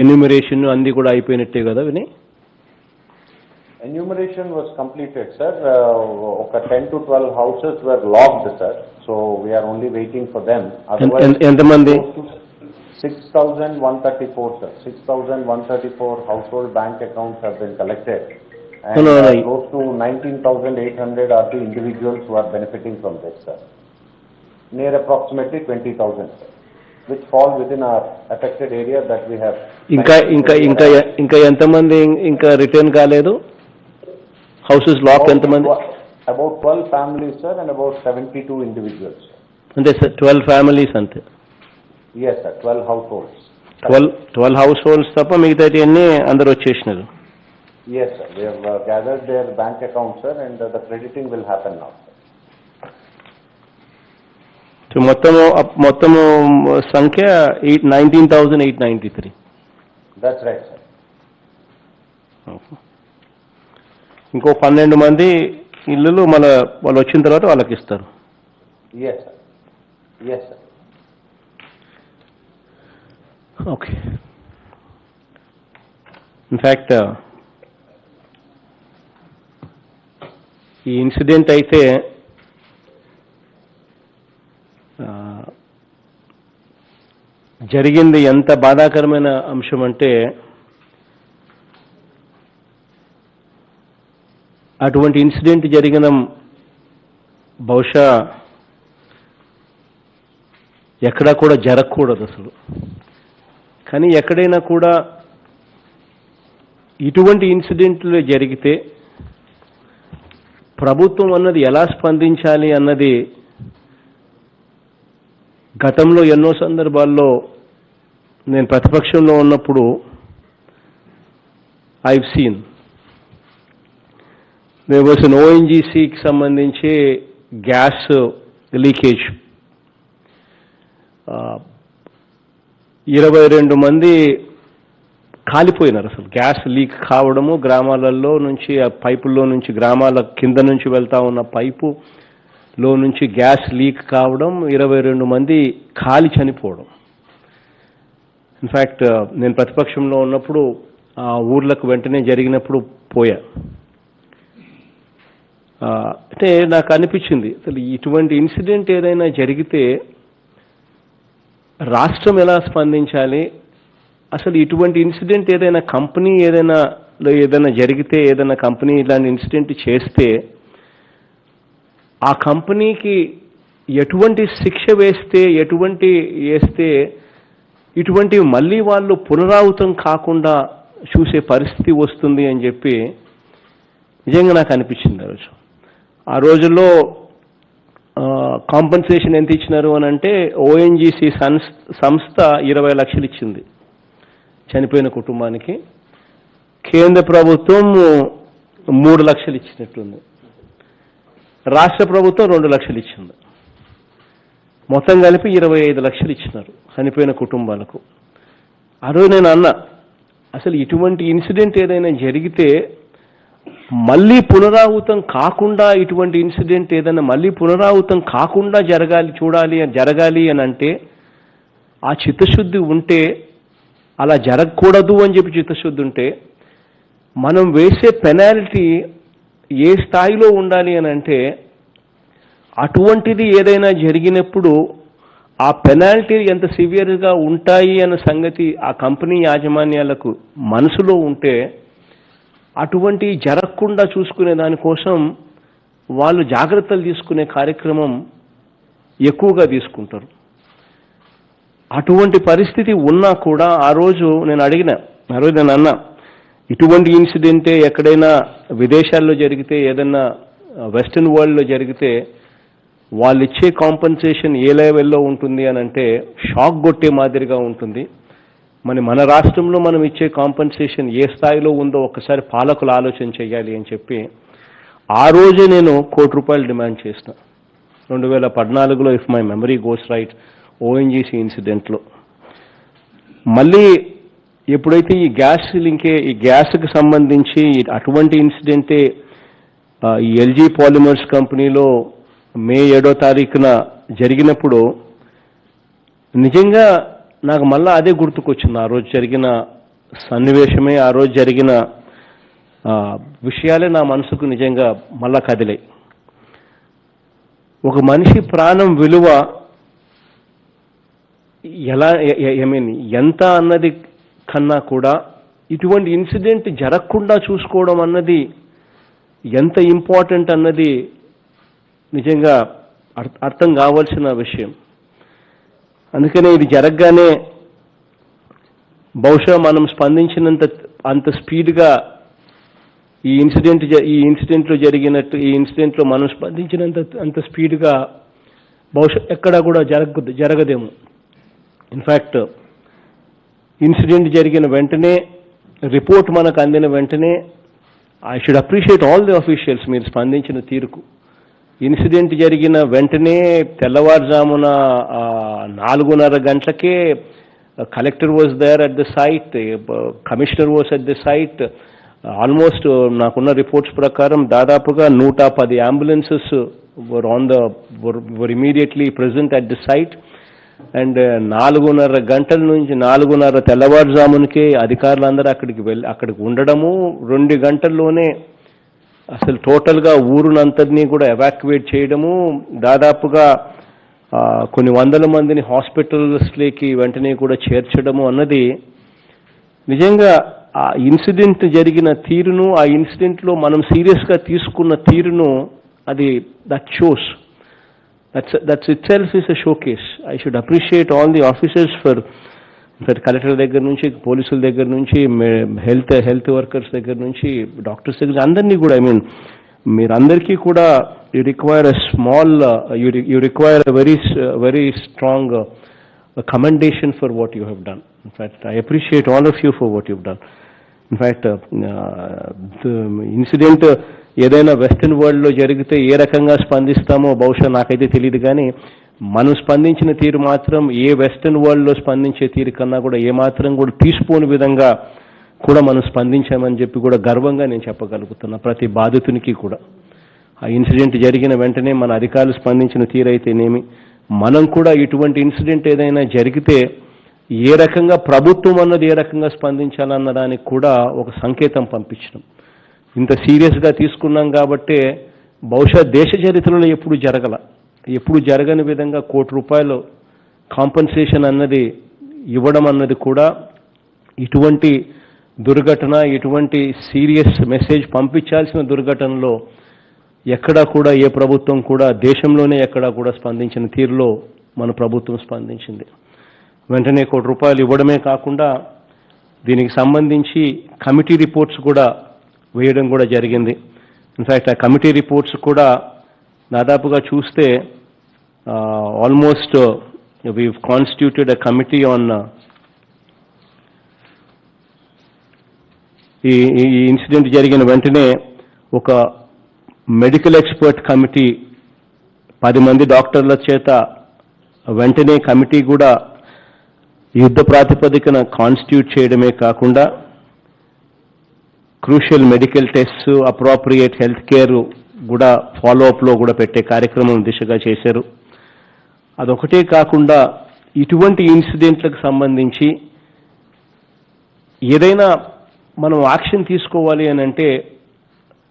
Enumeration అంది కూడా అయిపోయినట్టే కదా విని? Enumeration was completed, sir. 10 to 12 houses were locked, sir. So we are only waiting for them. Otherwise, ఎంతమంది? 6,134, sir. 6,134 household bank accounts have been collected. And close to 19,800 are the individuals who are benefiting from this, sir. Near approximately 20,000, sir, which fall within our affected area that we have. ఇంకా ఎంతమంది ఇంకా return కాలేదు? Houses lock ఎంతమంది? About 12 families, sir, and about 72 individuals. అంటే 12 families అంతే? Yes, sir, 12 households. 12 households తప్ప మిగతాటి అన్ని అందరూ వచ్చేసినారు? Yes, sir, we have gathered their bank accounts, sir, and the crediting will happen now, sir. So మొత్తము సంఖ్య 19,893. That's right, sir. ఇంకో 12 మంది ఇల్లులు వాళ్ళు వచ్చిన తర్వాత వాళ్ళకి ఇస్తారు? Yes, sir. Yes, sir. Okay. In fact ఈ ఇన్సిడెంట్ అయితే జరిగింది ఎంత బాధాకరమైన అంశం అంటే, అటువంటి ఇన్సిడెంట్ జరిగిన బహుశా ఎక్కడా కూడా జరగకూడదు అసలు. కానీ ఎక్కడైనా కూడా ఇటువంటి ఇన్సిడెంట్లు జరిగితే ప్రభుత్వం అన్నది ఎలా స్పందించాలి అన్నది గతంలో ఎన్నో సందర్భాల్లో నేను ప్రతిపక్షంలో ఉన్నప్పుడు I've seen. There was an ఓఎన్జీసీకి సంబంధించి గ్యాస్ లీకేజ్. 22 మంది కాలిపోయినారు. అసలు గ్యాస్ లీక్ కావడము, గ్రామాలలో నుంచి ఆ పైపుల్లో నుంచి, గ్రామాల కింద నుంచి వెళ్తా ఉన్న పైపులో నుంచి గ్యాస్ లీక్ కావడం, 22 మంది కాలి చనిపోవడం. ఇన్ఫ్యాక్ట్ నేను ప్రతిపక్షంలో ఉన్నప్పుడు ఆ ఊర్లకు వెంటనే జరిగినప్పుడు పోయా. అంటే నాకు అనిపించింది, అసలు ఇటువంటి ఇన్సిడెంట్ ఏదైనా జరిగితే రాష్ట్రం ఎలా స్పందించాలి, అసలు ఇటువంటి ఇన్సిడెంట్ ఏదైనా కంపెనీ ఏదైనా జరిగితే, ఏదైనా కంపెనీ ఇలాంటి ఇన్సిడెంట్ చేస్తే ఆ కంపెనీకి ఎటువంటి శిక్ష వేస్తే ఇటువంటివి మళ్ళీ వాళ్ళు పునరావృతం కాకుండా చూసే పరిస్థితి వస్తుంది అని చెప్పి నిజంగా నాకు అనిపించింది. ఆ రోజుల్లో కాంపన్సేషన్ ఎంత ఇచ్చినారు అని అంటే, ఓఎన్జీసీ సంస్థ 20 లక్షలు ఇచ్చింది చనిపోయిన కుటుంబానికి. కేంద్ర ప్రభుత్వం 3 లక్షలు ఇచ్చినట్టుంది. రాష్ట్ర ప్రభుత్వం 2 లక్షలు ఇచ్చింది. మొత్తం కలిపి 25 లక్షలు ఇచ్చినారు చనిపోయిన కుటుంబాలకు. ఆ రోజు నేను అన్నా, అసలు ఇటువంటి ఇన్సిడెంట్ ఏదైనా జరిగితే మళ్ళీ పునరావృతం కాకుండా, ఇటువంటి ఇన్సిడెంట్ ఏదైనా మళ్ళీ పునరావృతం కాకుండా జరగాలి అని అంటే ఆ చిత్తశుద్ధి ఉంటే, అలా జరగకూడదు అని చెప్పి చిత్తశుద్ధి ఉంటే, మనం వేసే పెనాల్టీ ఏ స్థాయిలో ఉండాలి అని అంటే, అటువంటిది ఏదైనా జరిగినప్పుడు ఆ పెనాల్టీ ఎంత సివియర్గా ఉంటాయి అన్న సంగతి ఆ కంపెనీ యాజమాన్యాలకు మనసులో ఉంటే, అటువంటి జరగకుండా చూసుకునే దానికోసం వాళ్ళు జాగ్రత్తలు తీసుకునే కార్యక్రమం ఎక్కువగా తీసుకుంటారు. అటువంటి పరిస్థితి ఉన్నా కూడా ఆ రోజు నేను అన్నా, ఇటువంటి ఇన్సిడెంటే ఎక్కడైనా విదేశాల్లో జరిగితే, ఏదన్నా వెస్టర్న్ వరల్డ్లో జరిగితే వాళ్ళు ఇచ్చే కాంపన్సేషన్ ఏ లెవెల్లో ఉంటుంది అని అంటే షాక్ కొట్టే మాదిరిగా ఉంటుంది. మన రాష్ట్రంలో మనం ఇచ్చే కాంపన్సేషన్ ఏ స్థాయిలో ఉందో ఒక్కసారి పాలకులు ఆలోచన చేయాలి అని చెప్పి ఆ రోజే నేను ₹1,00,00,000 డిమాండ్ చేసిన 2014లో, if my memory goes right, ONGC ఇన్సిడెంట్లో. మళ్ళీ ఎప్పుడైతే ఈ గ్యాస్కి సంబంధించి అటువంటి ఇన్సిడెంటే ఈ ఎల్జీ పాలిమర్స్ కంపెనీలో మే 7వ తారీఖున జరిగినప్పుడు నిజంగా నాకు మళ్ళా అదే గుర్తుకొచ్చింది. ఆ రోజు జరిగిన సన్నివేశమే, ఆ రోజు జరిగిన విషయాలే నా మనసుకు నిజంగా మళ్ళా కదిలాయి. ఒక మనిషి ప్రాణం విలువ ఎలా ఎంత అన్నది కన్నా కూడా ఇటువంటి ఇన్సిడెంట్ జరగకుండా చూసుకోవడం అన్నది ఎంత ఇంపార్టెంట్ అన్నది నిజంగా అర్థం కావాల్సిన విషయం. అందుకనే ఇది జరగగానే బహుశా మనం స్పందించినంత అంత స్పీడ్గా ఈ ఇన్సిడెంట్లో మనం స్పందించినంత అంత స్పీడ్గా బహుశా ఎక్కడా కూడా జరగదేమో. ఇన్ఫ్యాక్ట్ ఇన్సిడెంట్ జరిగిన వెంటనే, రిపోర్ట్ మనకు అందిన వెంటనే I should appreciate all the officials మీరు స్పందించిన తీరుకు. ఇన్సిడెంట్ జరిగిన వెంటనే తెల్లవారుజామున 4:30 గంటలకే collector was there at the site, commissioner was at the site. Almost నాకున్న రిపోర్ట్స్ ప్రకారం దాదాపుగా 110 ambulances were immediately present at the site. And 4:30 గంటల నుంచి 4:30 తెల్లవారుజామునికే అధికారులందరూ అక్కడికి ఉండడము, 2 గంటల్లోనే అసలు టోటల్గా ఊరునంతటినీ కూడా ఎవాక్యువేట్ చేయడము, దాదాపుగా కొన్ని వందల మందిని హాస్పిటల్స్లోకి వెంటనే కూడా చేర్చడము అన్నది నిజంగా ఆ ఇన్సిడెంట్ జరిగిన తీరును, ఆ ఇన్సిడెంట్లో మనం సీరియస్గా తీసుకున్న తీరును అది that shows. That's itself is a showcase. I should appreciate all the officers for collector దగ్గర నుంచి, పోలీసుల దగ్గర నుంచి, హెల్త్ వర్కర్స్ దగ్గర నుంచి, డాక్టర్స్ దగ్గర అందరినీ కూడా, మీరందరికీ కూడా you require you require very strong commendation for what you have done. In fact, I appreciate all of you for what you've done. In fact, the incident ఏదైనా వెస్టర్న్ వరల్డ్లో జరిగితే ఏ రకంగా స్పందిస్తామో బహుశా నాకైతే తెలియదు, కానీ మనం స్పందించిన తీరు మాత్రం ఏ వెస్టర్న్ వరల్డ్లో స్పందించే తీరు కన్నా కూడా ఏమాత్రం కూడా తీసిపోని విధంగా కూడా మనం స్పందించామని చెప్పి కూడా గర్వంగా నేను చెప్పగలుగుతున్నా ప్రతి బాధితునికి కూడా. ఆ ఇన్సిడెంట్ జరిగిన వెంటనే మన అధికారులు స్పందించిన తీరైతేనేమి, మనం కూడా ఇటువంటి ఇన్సిడెంట్ ఏదైనా జరిగితే ఏ రకంగా ప్రభుత్వం అన్నది ఏ రకంగా స్పందించాలన్న దానికి కూడా ఒక సంకేతం పంపించడం. ఇంత సీరియస్గా తీసుకున్నాం కాబట్టే బహుశా దేశ చరిత్రలో ఎప్పుడు జరగని విధంగా ₹1 కాంపన్సేషన్ అన్నది ఇవ్వడం అన్నది కూడా ఇటువంటి దుర్ఘటన, ఇటువంటి సీరియస్ మెసేజ్ పంపించాల్సిన దుర్ఘటనలో ఎక్కడా కూడా ఏ ప్రభుత్వం కూడా దేశంలోనే ఎక్కడా కూడా స్పందించిన తీరులో మన ప్రభుత్వం స్పందించింది. వెంటనే ₹1 ఇవ్వడమే కాకుండా దీనికి సంబంధించి కమిటీ రిపోర్ట్స్ కూడా వేయడం కూడా జరిగింది. ఇన్ఫ్యాక్ట్ ఆ కమిటీ రిపోర్ట్స్ కూడా దాదాపుగా చూస్తే almost we've constituted a committee on ఈ ఇన్సిడెంట్ జరిగిన వెంటనే ఒక మెడికల్ ఎక్స్పర్ట్ కమిటీ 10 మంది డాక్టర్ల చేత వెంటనే కమిటీ కూడా యుద్ధ ప్రాతిపదికన కాన్స్టిట్యూట్ చేయడమే కాకుండా crucial medical test, appropriate health care కూడా ఫాలోఅప్లో కూడా పెట్టే కార్యక్రమం దిశగా చేశారు. అదొకటే కాకుండా ఇటువంటి ఇన్సిడెంట్లకు సంబంధించి ఏదైనా మనం యాక్షన్ తీసుకోవాలి అని అంటే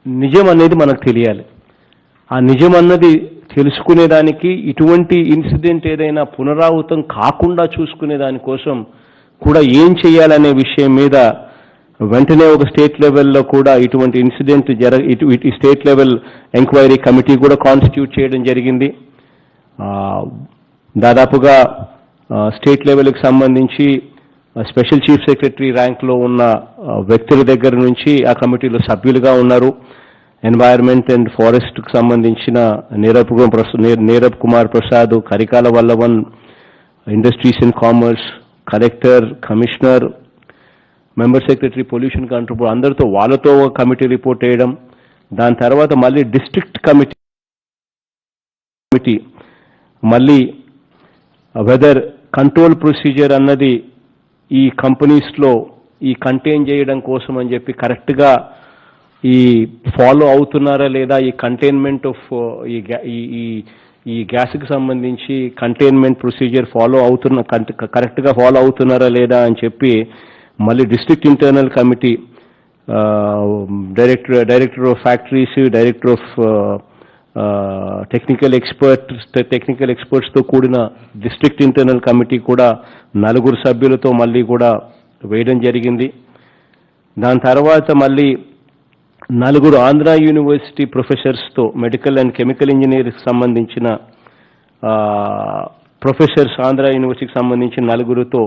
నిజం అనేది మనకు తెలియాలి. ఆ నిజం అన్నది తెలుసుకునేదానికి, ఇటువంటి ఇన్సిడెంట్ ఏదైనా పునరావృతం కాకుండా చూసుకునే దానికోసం కూడా ఏం చేయాలనే విషయం మీద వెంటనే ఒక స్టేట్ లెవెల్లో కూడా ఇటువంటి incident state level enquiry committee కూడా కాన్స్టిట్యూట్ చేయడం జరిగింది. దాదాపుగా స్టేట్ లెవెల్కి సంబంధించి స్పెషల్ చీఫ్ సెక్రటరీ ర్యాంక్లో ఉన్న వ్యక్తుల దగ్గర నుంచి ఆ కమిటీలో సభ్యులుగా ఉన్నారు. ఎన్వైరన్మెంట్ అండ్ ఫారెస్ట్కి సంబంధించిన Neerabh Kumar Prasad, Karikala Vallavan, industries and commerce, collector, commissioner, member secretary, pollution control board, అందరితో వాళ్ళతో ఒక కమిటీ రిపోర్ట్ వేయడం. దాని తర్వాత మళ్ళీ డిస్ట్రిక్ట్ కమిటీ మళ్ళీ వెదర్ కంట్రోల్ ప్రొసీజర్ అన్నది ఈ కంపెనీస్లో ఈ కంటైన్ చేయడం కోసం అని చెప్పి కరెక్ట్గా ఈ ఫాలో అవుతున్నారా లేదా, ఈ కంటైన్మెంట్ ఆఫ్ ఈ గ్యాస్కి సంబంధించి కంటైన్మెంట్ ప్రొసీజర్ కరెక్ట్గా ఫాలో అవుతున్నారా లేదా అని చెప్పి మళ్ళీ district internal committee, director of factories, director of technical ఎక్స్పర్ట్స్తో కూడిన డిస్ట్రిక్ట్ ఇంటర్నల్ కమిటీ కూడా 4 సభ్యులతో మళ్ళీ కూడా వేయడం జరిగింది. దాని తర్వాత మళ్ళీ 4 ఆంధ్ర యూనివర్సిటీ ప్రొఫెసర్స్తో, మెడికల్ అండ్ కెమికల్ ఇంజనీరింగ్కి సంబంధించిన ప్రొఫెసర్స్, ఆంధ్ర యూనివర్సిటీకి సంబంధించిన 4తో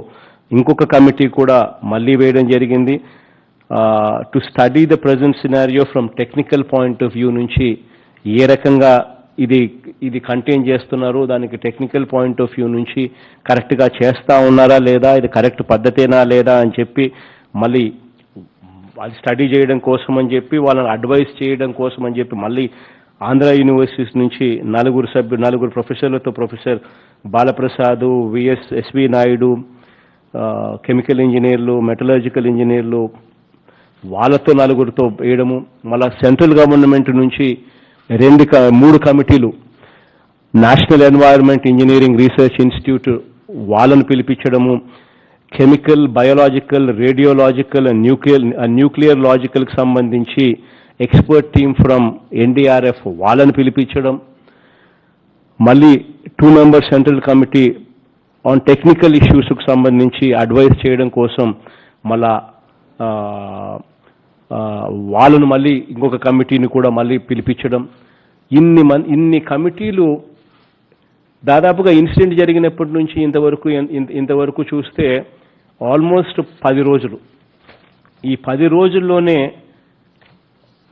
ఇంకొక కమిటీ కూడా మళ్ళీ వేయడం జరిగింది. To study the present scenario from technical point of view నుంచి ఏ రకంగా ఇది కంటైన్ చేస్తున్నారు, దానికి టెక్నికల్ పాయింట్ ఆఫ్ వ్యూ నుంచి కరెక్ట్గా చేస్తూ ఉన్నారా లేదా, ఇది కరెక్ట్ పద్ధతేనా లేదా అని చెప్పి మళ్ళీ వాళ్ళు స్టడీ చేయడం కోసం అని చెప్పి, వాళ్ళని అడ్వైస్ చేయడం కోసం అని చెప్పి మళ్ళీ ఆంధ్ర యూనివర్సిటీస్ నుంచి 4 ప్రొఫెసర్లతో, professor Balaprasad, S V Naidu, chemical ఇంజనీర్లు, మెటలర్జికల్ ఇంజనీర్లు, వాళ్ళతో 4తో వేయడము. మళ్ళా సెంట్రల్ గవర్నమెంట్ నుంచి 3 కమిటీలు, national environment engineering research institute వాళ్ళను పిలిపించడము, chemical, biological, radiological and nuclear లాజికల్కి సంబంధించి ఎక్స్పర్ట్ టీమ్ ఫ్రమ్ ఎన్డీఆర్ఎఫ్ వాళ్ళని పిలిపించడం, మళ్ళీ 2 member central committee on technical ఇష్యూస్కి సంబంధించి అడ్వైస్ చేయడం కోసం మళ్ళా వాళ్ళను మళ్ళీ ఇంకొక కమిటీని కూడా మళ్ళీ పిలిపించడం. ఇన్ని కమిటీలు దాదాపుగా ఇన్సిడెంట్ జరిగినప్పటి నుంచి ఇంతవరకు చూస్తే ఆల్మోస్ట్ 10 రోజులు. ఈ 10 రోజుల్లోనే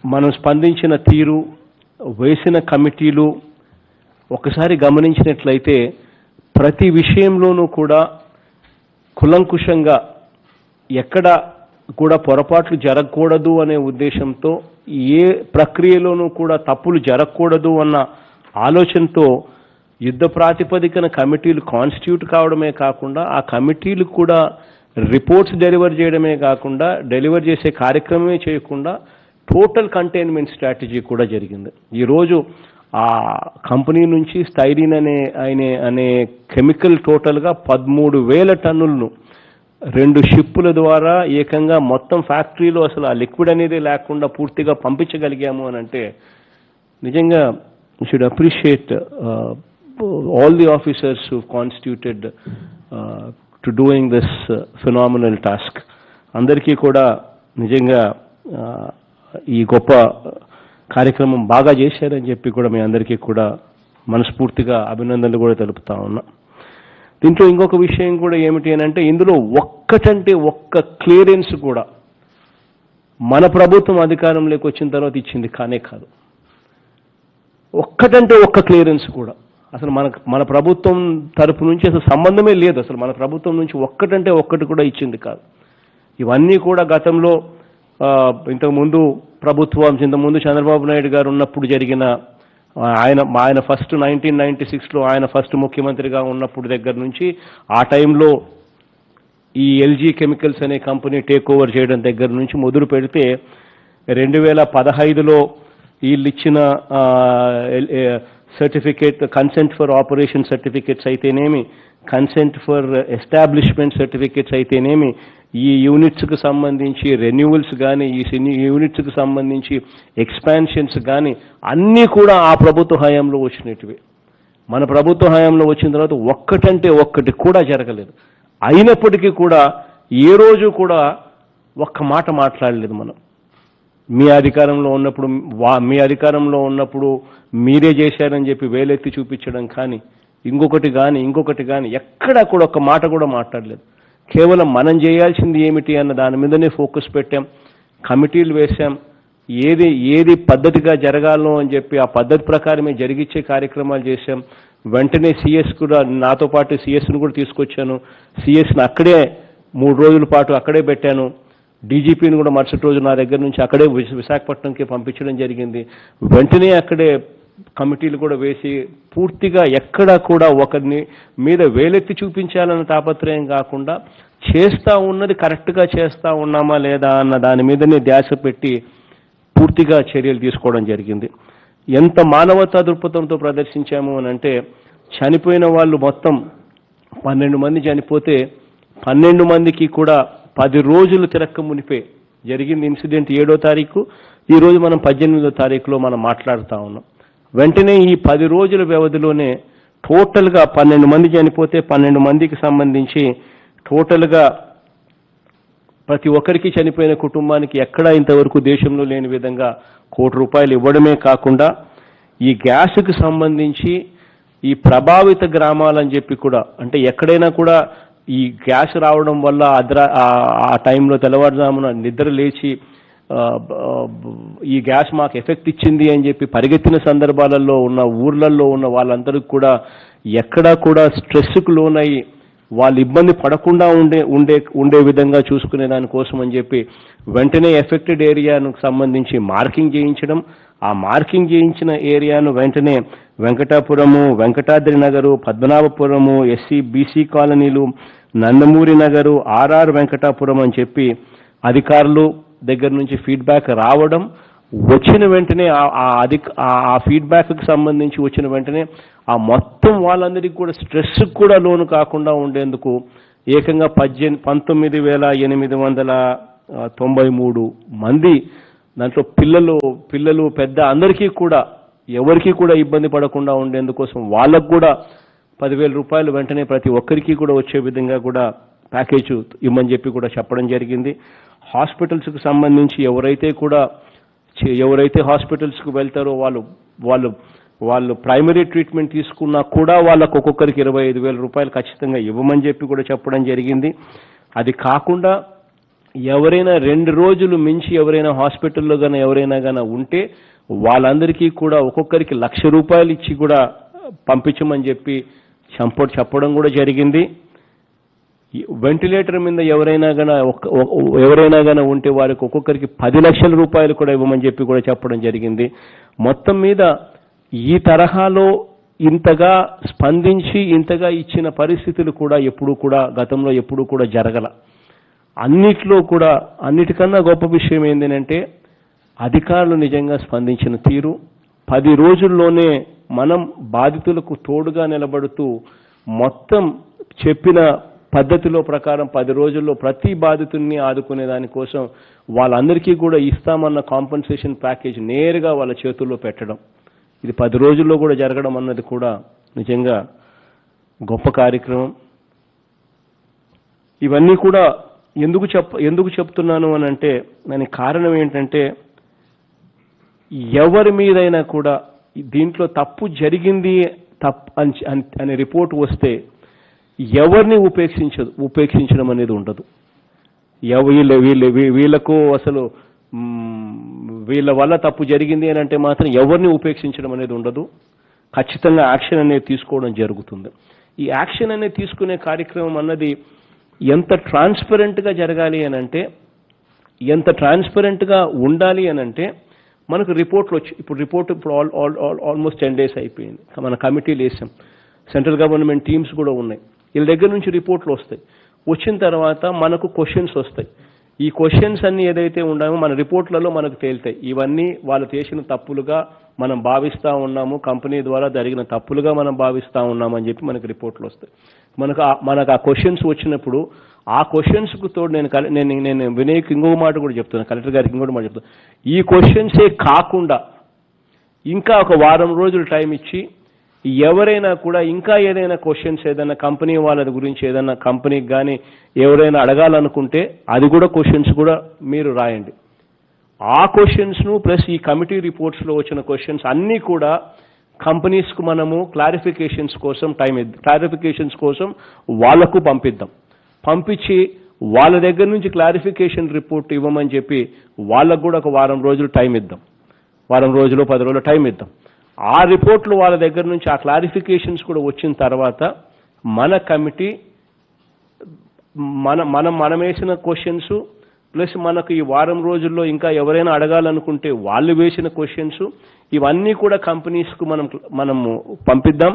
మనం స్పందించిన తీరు, వేసిన కమిటీలు ఒకసారి గమనించినట్లయితే ప్రతి విషయంలోనూ కూడా కులంకుషంగా ఎక్కడ కూడా పొరపాట్లు జరగకూడదు అనే ఉద్దేశంతో, ఏ ప్రక్రియలోనూ కూడా తప్పులు జరగకూడదు అన్న ఆలోచనతో యుద్ధ ప్రాతిపదికన కమిటీలు కాన్స్టిట్యూట్ కావడమే కాకుండా, ఆ కమిటీలు కూడా రిపోర్ట్స్ డెలివర్ చేయడమే కాకుండా, డెలివర్ చేసే కార్యక్రమమే చేయకుండా టోటల్ కంటైన్మెంట్ స్ట్రాటజీ కూడా జరిగింది. ఈరోజు ఆ కంపెనీ నుంచి స్టైరిన్ అనే కెమికల్ టోటల్గా 13,000 టన్నులను 2 షిప్పుల ద్వారా ఏకంగా మొత్తం ఫ్యాక్టరీలో అసలు ఆ లిక్విడ్ అనేది లేకుండా పూర్తిగా పంపించగలిగాము అని అంటే నిజంగా you should appreciate all the officers who constituted to doing this phenomenal task. అందరికీ కూడా నిజంగా ఈ గొప్ప కార్యక్రమం బాగా చేశారని చెప్పి కూడా మీ అందరికీ కూడా మనస్ఫూర్తిగా అభినందనలు కూడా తెలుపుతా ఉన్నా. దీంట్లో ఇంకొక విషయం కూడా ఏమిటి అని అంటే, ఇందులో ఒక్క క్లియరెన్స్ కూడా మన ప్రభుత్వం అధికారంలోకి వచ్చిన తర్వాత ఇచ్చింది కానే కాదు. ఒక్క క్లియరెన్స్ కూడా అసలు మన ప్రభుత్వం తరపు నుంచి అసలు సంబంధమే లేదు. అసలు మన ప్రభుత్వం నుంచి ఒక్కటి కూడా ఇచ్చింది కాదు. ఇవన్నీ కూడా గతంలో ఇంతకుముందు చంద్రబాబు నాయుడు గారు ఉన్నప్పుడు జరిగిన, ఆయన ఫస్ట్ 1996లో ఆయన ఫస్ట్ ముఖ్యమంత్రిగా ఉన్నప్పుడు దగ్గర నుంచి, ఆ టైంలో ఈ ఎల్జీ కెమికల్స్ అనే కంపెనీ టేక్ ఓవర్ చేయడం దగ్గర నుంచి మొదలు పెడితే 2015లో వీళ్ళు ఇచ్చిన certificate, consent for operation certificates అయితేనేమి, కన్సెంట్ ఫర్ ఎస్టాబ్లిష్మెంట్ సర్టిఫికేట్స్ అయితేనేమి, ఈ యూనిట్స్కి సంబంధించి రెన్యూవల్స్ కానీ, ఈ యూనిట్స్కి సంబంధించి ఎక్స్పాన్షన్స్ కానీ అన్నీ కూడా ఆ ప్రభుత్వ హయాంలో వచ్చినట్టువే. మన ప్రభుత్వ హయాంలో వచ్చిన తర్వాత ఒక్కటి కూడా జరగలేదు. అయినప్పటికీ కూడా ఏ రోజు కూడా ఒక్క మాట మాట్లాడలేదు మనం. మీ అధికారంలో ఉన్నప్పుడు మీరే చేశారని చెప్పి వేలెత్తి చూపించడం కానీ, ఇంకొకటి కానీ ఎక్కడా కూడా ఒక్క మాట కూడా మాట్లాడలేదు. కేవలం మనం చేయాల్సింది ఏమిటి అన్న దాని మీదనే ఫోకస్ పెట్టాం, కమిటీలు వేశాం, ఏది పద్ధతిగా జరగాలో అని చెప్పి ఆ పద్ధతి ప్రకారమే జరిగించే కార్యక్రమాలు చేశాం. వెంటనే సిఎస్ కూడా, నాతో పాటు సిఎస్ను కూడా తీసుకొచ్చాను. సిఎస్ని అక్కడే 3 రోజుల పాటు అక్కడే పెట్టాను. డీజీపీని కూడా మరుసటి రోజు నా దగ్గర నుంచి అక్కడే విశాఖపట్నంకి పంపించడం జరిగింది. వెంటనే అక్కడే కమిటీలు కూడా వేసి పూర్తిగా ఎక్కడా కూడా ఒకరిని మీద వేలెత్తి చూపించాలన్న తాపత్రయం కాకుండా, చేస్తూ ఉన్నది కరెక్ట్గా చేస్తూ ఉన్నామా లేదా అన్న దాని మీదనే ధ్యాస పెట్టి పూర్తిగా చర్యలు తీసుకోవడం జరిగింది. ఎంత మానవతా దృక్పథంతో ప్రదర్శించాము అని అంటే, చనిపోయిన వాళ్ళు మొత్తం 12 మంది చనిపోతే 12 మందికి కూడా 10 రోజులు తిరక్క మునిపే జరిగింది ఇన్సిడెంట్ 7వ తారీఖు. ఈరోజు మనం 18వ తారీఖులో మనం మాట్లాడుతూ ఉన్నాం. వెంటనే ఈ 10 రోజుల వ్యవధిలోనే టోటల్గా 12 మంది చనిపోతే 12 మందికి సంబంధించి టోటల్గా ప్రతి ఒక్కరికి చనిపోయిన కుటుంబానికి ఎక్కడా ఇంతవరకు దేశంలో లేని విధంగా ₹1 కోటి ఇవ్వడమే కాకుండా ఈ గ్యాస్కి సంబంధించి ఈ ప్రభావిత గ్రామాలని చెప్పి కూడా, అంటే ఎక్కడైనా కూడా ఈ గ్యాస్ రావడం వల్ల ఆ టైంలో తెల్లవారుజామున నిద్ర లేచి ఈ గ్యాస్ మాకు ఎఫెక్ట్ ఇచ్చింది అని చెప్పి పరిగెత్తిన సందర్భాలలో ఉన్న ఊర్లలో ఉన్న వాళ్ళందరికీ కూడా ఎక్కడా కూడా స్ట్రెస్కు లోనై వాళ్ళు ఇబ్బంది పడకుండా ఉండే విధంగా చూసుకునే దానికోసం అని చెప్పి వెంటనే ఎఫెక్టెడ్ ఏరియాను సంబంధించి మార్కింగ్ చేయించడం, ఆ మార్కింగ్ చేయించిన ఏరియాను వెంటనే వెంకటాపురము, వెంకటాద్రి నగరు, పద్మనాభపురము, ఎస్సీ బీసీ కాలనీలు, నందమూరి నగరు, ఆర్ఆర్ వెంకటాపురం అని చెప్పి అధికారులు దగ్గర నుంచి ఫీడ్బ్యాక్ రావడం, వచ్చిన వెంటనే ఆ ఫీడ్బ్యాక్కి సంబంధించి వచ్చిన వెంటనే ఆ మొత్తం వాళ్ళందరికీ కూడా స్ట్రెస్కి కూడా లోను కాకుండా ఉండేందుకు ఏకంగా 19,893 మంది, దాంట్లో పిల్లలు పెద్ద అందరికీ కూడా ఎవరికి కూడా ఇబ్బంది పడకుండా ఉండేందుకోసం వాళ్ళకు కూడా ₹10,000 వెంటనే ప్రతి ఒక్కరికి కూడా వచ్చే విధంగా కూడా ప్యాకేజ్ ఇవ్వమని చెప్పి కూడా చెప్పడం జరిగింది. హాస్పిటల్స్కి సంబంధించి ఎవరైతే హాస్పిటల్స్కి వెళ్తారో వాళ్ళు ప్రైమరీ ట్రీట్మెంట్ తీసుకున్నా కూడా వాళ్ళకు ఒక్కొక్కరికి ₹25,000 ఖచ్చితంగా ఇవ్వమని చెప్పి కూడా చెప్పడం జరిగింది. అది కాకుండా ఎవరైనా 2 రోజులు మించి ఎవరైనా హాస్పిటల్లో ఎవరైనా ఉంటే వాళ్ళందరికీ కూడా ఒక్కొక్కరికి ₹1,00,000 ఇచ్చి కూడా పంపించమని చెప్పి చెప్పడం కూడా జరిగింది. వెంటిలేటర్ మీద ఎవరైనా ఉంటే వారికి ఒక్కొక్కరికి ₹10 లక్షల కూడా ఇవ్వమని చెప్పి కూడా చెప్పడం జరిగింది. మొత్తం మీద ఈ తరహాలో ఇంతగా స్పందించి ఇంతగా ఇచ్చిన పరిస్థితులు కూడా గతంలో ఎప్పుడూ కూడా జరగల. అన్నిటికన్నా గొప్ప విషయం ఏంటంటే అధికారులు నిజంగా స్పందించిన తీరు. 10 రోజుల్లోనే మనం బాధితులకు తోడుగా నిలబడుతూ మొత్తం చెప్పిన పద్ధతిలో ప్రకారం 10 రోజుల్లో ప్రతి బాధితుల్ని ఆదుకునే దానికోసం వాళ్ళందరికీ కూడా ఇస్తామన్న కాంపన్సేషన్ ప్యాకేజ్ నేరుగా వాళ్ళ చేతుల్లో పెట్టడం, ఇది 10 రోజుల్లో కూడా జరగడం అన్నది కూడా నిజంగా గొప్ప కార్యక్రమం. ఇవన్నీ కూడా ఎందుకు చెప్తున్నాను అని అంటే దానికి కారణం ఏంటంటే ఎవరి మీదైనా కూడా దీంట్లో తప్పు జరిగింది అనే రిపోర్ట్ వస్తే ఎవరిని ఉపేక్షించడం అనేది ఉండదు. వీళ్ళకు అసలు వీళ్ళ వల్ల తప్పు జరిగింది అని అంటే మాత్రం ఎవరిని ఉపేక్షించడం అనేది ఉండదు. ఖచ్చితంగా యాక్షన్ అనేది తీసుకోవడం జరుగుతుంది. ఈ యాక్షన్ అనేది తీసుకునే కార్యక్రమం అన్నది ఎంత ట్రాన్స్పరెంట్గా జరగాలి అని అంటే, ఎంత ట్రాన్స్పరెంట్గా ఉండాలి అని అంటే మనకు రిపోర్ట్లు ఇప్పుడు ఆల్మోస్ట్ 10 days అయిపోయింది. మన కమిటీలు వేసాం, సెంట్రల్ గవర్నమెంట్ టీమ్స్ కూడా ఉన్నాయి. వీళ్ళ దగ్గర నుంచి రిపోర్ట్లు వస్తాయి. వచ్చిన తర్వాత మనకు క్వశ్చన్స్ వస్తాయి. ఈ క్వశ్చన్స్ అన్ని ఏదైతే ఉన్నామో మన రిపోర్ట్లలో మనకు తేలుతాయి. ఇవన్నీ వాళ్ళు చేసిన తప్పులుగా మనం భావిస్తూ ఉన్నాము, కంపెనీ ద్వారా జరిగిన తప్పులుగా మనం భావిస్తూ ఉన్నామని చెప్పి మనకు రిపోర్ట్లు వస్తాయి. మనకు ఆ క్వశ్చన్స్ వచ్చినప్పుడు ఆ క్వశ్చన్స్కు తోడు నేను వినయ్కి ఇంకొక మాట కూడా చెప్తున్నాను, కలెక్టర్ గారికి ఇంకొక మాట చెప్తాను. ఈ క్వశ్చన్సే కాకుండా ఇంకా ఒక వారం రోజులు టైం ఇచ్చి ఎవరైనా కూడా ఇంకా ఏదైనా క్వశ్చన్స్ ఏదైనా కంపెనీ వాళ్ళ గురించి ఏదైనా కంపెనీకి కానీ ఎవరైనా అడగాలనుకుంటే అది కూడా క్వశ్చన్స్ కూడా మీరు రాయండి. ఆ క్వశ్చన్స్ను ప్లస్ ఈ కమిటీ రిపోర్ట్స్లో వచ్చిన క్వశ్చన్స్ అన్నీ కూడా కంపెనీస్కు మనము క్లారిఫికేషన్స్ కోసం వాళ్లకు పంపించి వాళ్ళ దగ్గర నుంచి క్లారిఫికేషన్ రిపోర్ట్ ఇవ్వమని చెప్పి వాళ్ళకు కూడా ఒక వారం రోజులు టైం ఇద్దాం, వారం రోజులు 10 రోజులు టైం ఇద్దాం. ఆ రిపోర్ట్లు వాళ్ళ దగ్గర నుంచి ఆ క్లారిఫికేషన్స్ కూడా వచ్చిన తర్వాత మన కమిటీ మనం వేసిన క్వశ్చన్స్ ప్లస్ మనకు ఈ వారం రోజుల్లో ఇంకా ఎవరైనా అడగాలనుకుంటే వాళ్ళు వేసిన క్వశ్చన్స్ ఇవన్నీ కూడా కంపెనీస్కు మనము పంపిద్దాం.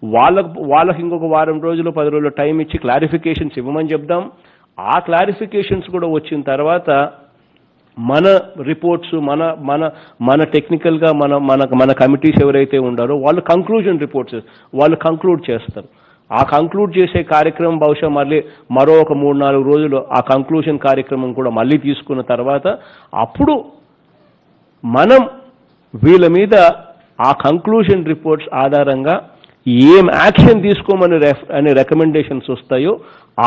వాళ్ళకి ఇంకొక వారం రోజులు 10 రోజులు టైం ఇచ్చి క్లారిఫికేషన్స్ ఇవ్వమని చెప్దాం. ఆ క్లారిఫికేషన్స్ కూడా వచ్చిన తర్వాత మన రిపోర్ట్స్ మన టెక్నికల్గా మన కమిటీస్ ఎవరైతే ఉండారో వాళ్ళు కంక్లూజన్ రిపోర్ట్స్ వాళ్ళు కంక్లూడ్ చేస్తారు. ఆ కంక్లూడ్ చేసే కార్యక్రమం బహుశా మళ్ళీ మరో ఒక 3-4 రోజులు ఆ కంక్లూషన్ కార్యక్రమం కూడా మళ్ళీ తీసుకున్న తర్వాత అప్పుడు మనం వీళ్ళ మీద ఆ కంక్లూషన్ రిపోర్ట్స్ ఆధారంగా ఏం యాక్షన్ తీసుకోమని అనే రికమెండేషన్స్ వస్తాయో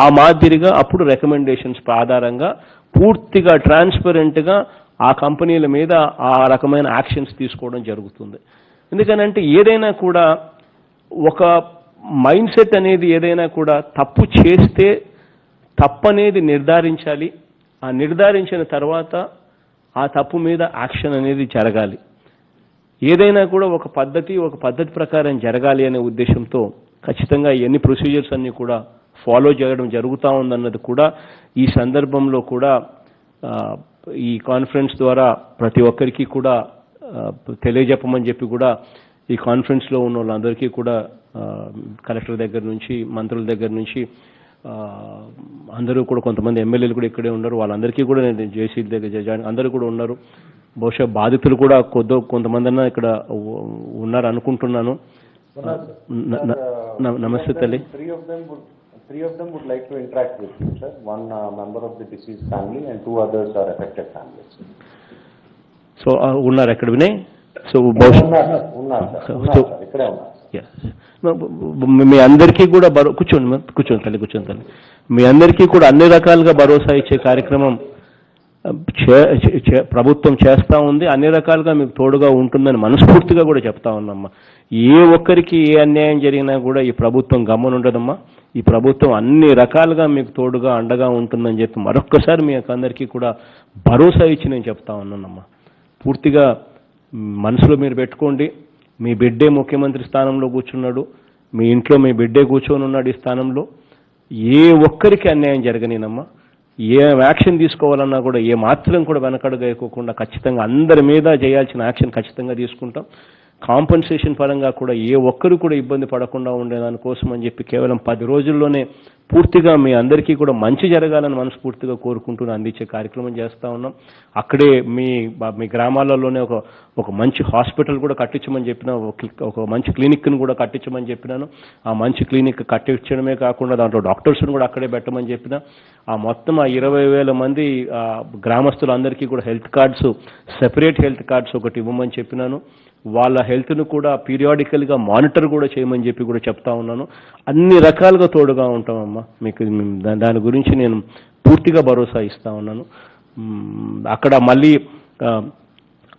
ఆ మాదిరిగా అప్పుడు రికమెండేషన్స్ ఆధారంగా పూర్తిగా ట్రాన్స్పరెంట్గా ఆ కంపెనీల మీద ఆ రకమైన యాక్షన్స్ తీసుకోవడం జరుగుతుంది. ఎందుకనంటే ఏదైనా కూడా ఒక మైండ్ సెట్ అనేది ఏదైనా కూడా తప్పు చేస్తే తప్పనేది నిర్ధారించాలి. ఆ నిర్ధారించిన తర్వాత ఆ తప్పు మీద యాక్షన్ అనేది జరగాలి. ఏదైనా కూడా ఒక పద్ధతి ప్రకారం జరగాలి అనే ఉద్దేశంతో ఖచ్చితంగా ఎన్ని ప్రొసీజర్స్ అన్ని కూడా ఫాలో చేయడం జరుగుతూ ఉందన్నది కూడా ఈ సందర్భంలో కూడా ఈ కాన్ఫరెన్స్ ద్వారా ప్రతి ఒక్కరికి కూడా తెలియజెప్పమని చెప్పి కూడా ఈ కాన్ఫరెన్స్లో ఉన్న వాళ్ళందరికీ కూడా కలెక్టర్ దగ్గర నుంచి మంత్రుల దగ్గర నుంచి అందరూ కూడా కొంతమంది ఎమ్మెల్యేలు కూడా ఇక్కడే ఉన్నారు. వాళ్ళందరికీ కూడా నేను జేసీ దగ్గర అందరూ కూడా ఉన్నారు. బహుశా బాధితులు కూడా కొంతమంది అన్నా ఇక్కడ ఉన్నారు అనుకుంటున్నాను. నమస్తే తల్లి. Three of them would like to interact with you, sir. One member of the deceased family and 2 others are affected families. So ఉన్నారు ఎక్కడ వినే? సో ఇక్కడే ఉన్నారు. మీ అందరికీ కూడా కూర్చోండి తల్లి. మీ అందరికీ కూడా అన్ని రకాలుగా భరోసా ఇచ్చే కార్యక్రమం ప్రభుత్వం చేస్తూ ఉంది. అన్ని రకాలుగా మీకు తోడుగా ఉంటుందని మనస్ఫూర్తిగా కూడా చెప్తా ఉన్నామ్మా. ఏ ఒక్కరికి ఏ అన్యాయం జరిగినా కూడా ఈ ప్రభుత్వం గమ్మునుండదమ్మా. ఈ ప్రభుత్వం అన్ని రకాలుగా మీకు తోడుగా అండగా ఉంటుందని చెప్పి మరొక్కసారి మీ అందరికీ కూడా భరోసా ఇచ్చి నేను చెప్తా ఉన్నానమ్మా. పూర్తిగా మనసులో మీరు పెట్టుకోండి. మీ బిడ్డే ముఖ్యమంత్రి స్థానంలో కూర్చున్నాడు. మీ ఇంట్లో మీ బిడ్డే కూర్చొని ఉన్నాడు ఈ స్థానంలో. ఏ ఒక్కరికి అన్యాయం జరగనేనమ్మా. ఏ యాక్షన్ తీసుకోవాలన్నా కూడా ఏ మాత్రం కూడా వెనకడుగు వేయకోకుండా ఖచ్చితంగా అందరి మీద చేయాల్సిన యాక్షన్ ఖచ్చితంగా తీసుకుంటాం. కాంపన్సేషన్ పరంగా కూడా ఏ ఒక్కరు కూడా ఇబ్బంది పడకుండా ఉండేదానికోసం అని చెప్పి కేవలం 10 రోజుల్లోనే పూర్తిగా మీ అందరికీ కూడా మంచి జరగాలని మనస్ఫూర్తిగా కోరుకుంటూ అందించే కార్యక్రమం చేస్తూ ఉన్నాం. అక్కడే మీ గ్రామాలలోనే ఒక మంచి హాస్పిటల్ కూడా కట్టించమని చెప్పిన, ఒక మంచి క్లినిక్ను కూడా కట్టించమని చెప్పినాను. ఆ మంచి క్లినిక్ కట్టించడమే కాకుండా దాంట్లో డాక్టర్స్ను కూడా అక్కడే పెట్టమని చెప్పిన. ఆ మొత్తం 20,000 మంది గ్రామస్తులందరికీ కూడా health cards, separate health cards ఒకటి ఇవ్వమని చెప్పినాను. వాళ్ళ హెల్త్ను కూడా పీరియాడికల్గా మానిటర్ కూడా చేయమని చెప్పి కూడా చెప్తా ఉన్నాను. అన్ని రకాలుగా తోడుగా ఉంటామమ్మా. మీకు దాని గురించి నేను పూర్తిగా భరోసా ఇస్తా ఉన్నాను. అక్కడ మళ్ళీ